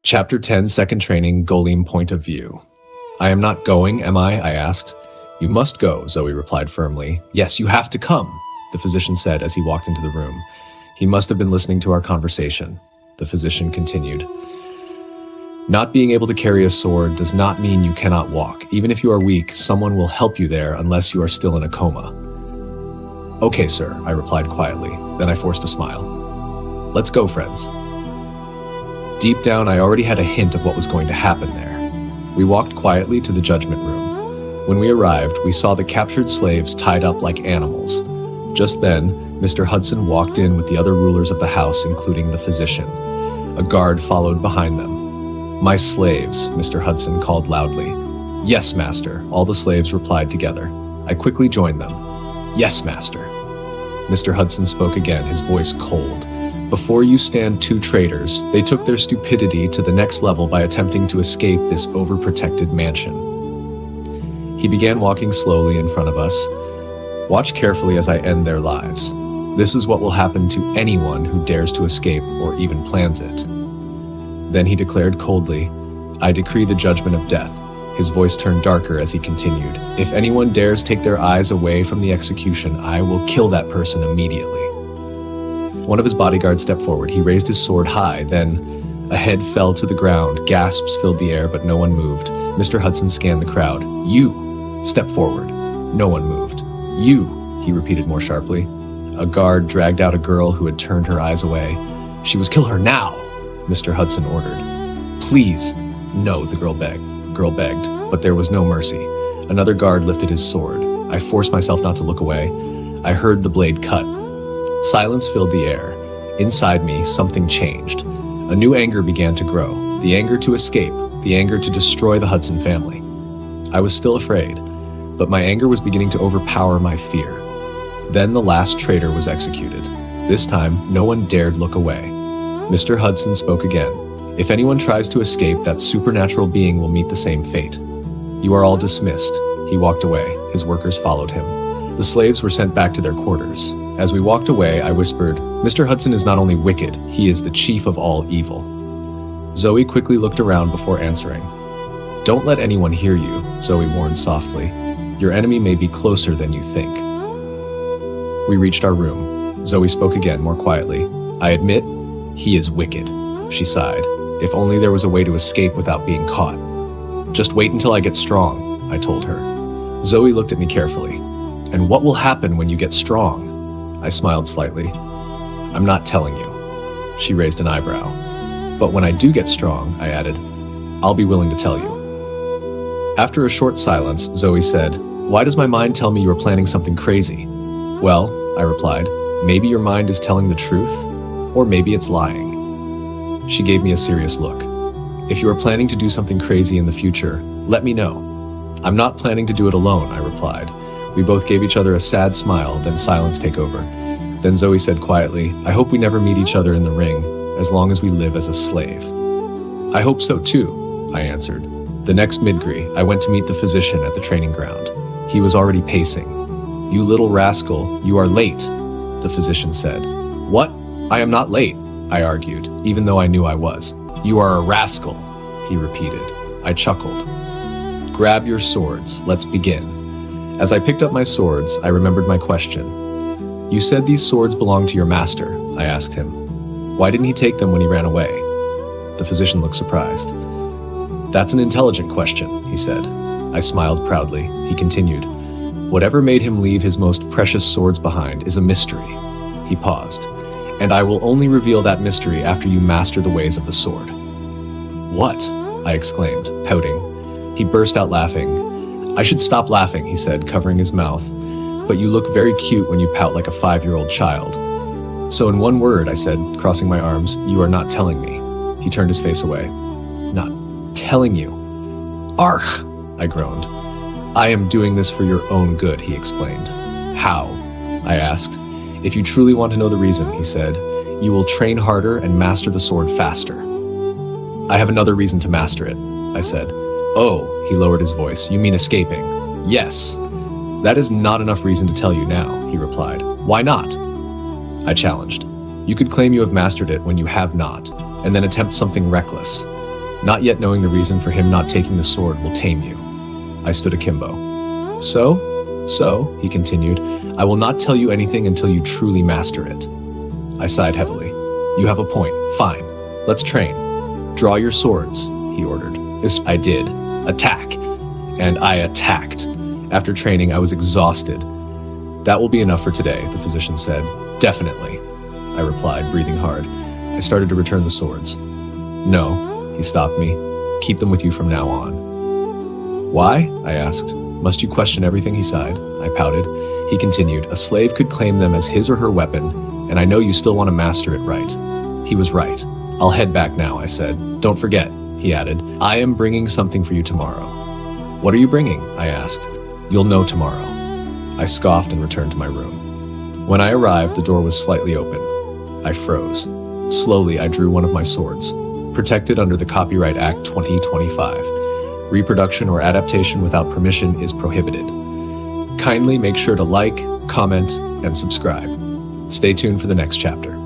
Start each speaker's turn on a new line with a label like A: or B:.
A: Chapter 10, Second Training, Golime Point of View. I am not going, am I asked. You must go, Zoe replied firmly. Yes, you have to come, the physician said as he walked into the room. He must have been listening to our conversation. The physician continued. Not being able to carry a sword does not mean you cannot walk. Even if you are weak, someone will help you there unless you are still in a coma. Okay, sir, I replied quietly. Then I forced a smile. Let's go, friends. Deep down, I already had a hint of what was going to happen there. We walked quietly to the judgment room. When we arrived, we saw the captured slaves tied up like animals. Just then, Mr. Hudson walked in with the other rulers of the house, including the physician. A guard followed behind them. My slaves, Mr. Hudson called loudly. Yes, master, all the slaves replied together. I quickly joined them. Yes, master. Mr. Hudson spoke again, his voice cold. Before you stand two traitors, they took their stupidity to the next level by attempting to escape this overprotected mansion. He began walking slowly in front of us. Watch carefully as I end their lives. This is what will happen to anyone who dares to escape or even plans it. Then he declared coldly, I decree the judgment of death. His voice turned darker as he continued. If anyone dares take their eyes away from the execution, I will kill that person immediately. One of his bodyguards stepped forward. He raised his sword high, then a head fell to the ground. Gasps filled the air, but no one moved. Mr. Hudson scanned the crowd. You! Step forward. No one moved. You! He repeated more sharply. A guard dragged out a girl who had turned her eyes away. She was kill her now, Mr. Hudson ordered. Please. No, the girl begged, but there was no mercy. Another guard lifted his sword. I forced myself not to look away. I heard the blade cut. Silence filled the air. Inside me, something changed. A new anger began to grow. The anger to escape, the anger to destroy the Hudson family. I was still afraid, but my anger was beginning to overpower my fear. Then the last traitor was executed. This time, no one dared look away. Mr. Hudson spoke again. If anyone tries to escape, that supernatural being will meet the same fate. You are all dismissed. He walked away. His workers followed him. The slaves were sent back to their quarters. As we walked away, I whispered, Mr. Hudson is not only wicked, he is the chief of all evil. Zoe quickly looked around before answering. Don't let anyone hear you, Zoe warned softly. Your enemy may be closer than you think. We reached our room. Zoe spoke again, more quietly. I admit, he is wicked, she sighed. If only there was a way to escape without being caught. Just wait until I get strong, I told her. Zoe looked at me carefully. And what will happen when you get strong? I smiled slightly. I'm not telling you. She raised an eyebrow. But when I do get strong, I added, I'll be willing to tell you. After a short silence, Zoe said, Why does my mind tell me you are planning something crazy? Well, I replied, maybe your mind is telling the truth, or maybe it's lying. She gave me a serious look. If you are planning to do something crazy in the future, let me know. I'm not planning to do it alone, I replied. We both gave each other a sad smile, then silence take over. Then Zoe said quietly, I hope we never meet each other in the ring, as long as we live as a slave. I hope so too, I answered. The next midgree, I went to meet the physician at the training ground. He was already pacing. You little rascal, you are late, the physician said. What? I am not late, I argued, even though I knew I was. You are a rascal, he repeated. I chuckled. Grab your swords, let's begin. As I picked up my swords, I remembered my question. You said these swords belong to your master, I asked him. Why didn't he take them when he ran away? The physician looked surprised. That's an intelligent question, he said. I smiled proudly. He continued. Whatever made him leave his most precious swords behind is a mystery. He paused. And I will only reveal that mystery after you master the ways of the sword. What? I exclaimed, pouting. He burst out laughing. I should stop laughing, he said, covering his mouth. But you look very cute when you pout like a 5-year-old child. So in one word, I said, crossing my arms, you are not telling me. He turned his face away. Not telling you. Arch! I groaned. I am doing this for your own good, he explained. How? I asked. If you truly want to know the reason, he said, you will train harder and master the sword faster. I have another reason to master it, I said. Oh, he lowered his voice. You mean escaping? Yes. That is not enough reason to tell you now, he replied. Why not? I challenged. You could claim you have mastered it when you have not, and then attempt something reckless. Not yet knowing the reason for him not taking the sword will tame you. I stood akimbo. So, he continued, I will not tell you anything until you truly master it. I sighed heavily. You have a point. Fine. Let's train. Draw your swords, he ordered. This I did. Attack. And I attacked. After training, I was exhausted. That will be enough for today, the physician said. Definitely, I replied, breathing hard. I started to return the swords. No, he stopped me. Keep them with you from now on. Why? I asked. Must you question everything? He sighed. I pouted. He continued, a slave could claim them as his or her weapon, and I know you still want to master it right. He was right. I'll head back now, I said. Don't forget, he added, I am bringing something for you tomorrow. What are you bringing? I asked. You'll know tomorrow. I scoffed and returned to my room. When I arrived, the door was slightly open. I froze. Slowly, I drew one of my swords. Protected under the Copyright Act 2025. Reproduction or adaptation without permission is prohibited. Kindly make sure to like, comment, and subscribe. Stay tuned for the next chapter.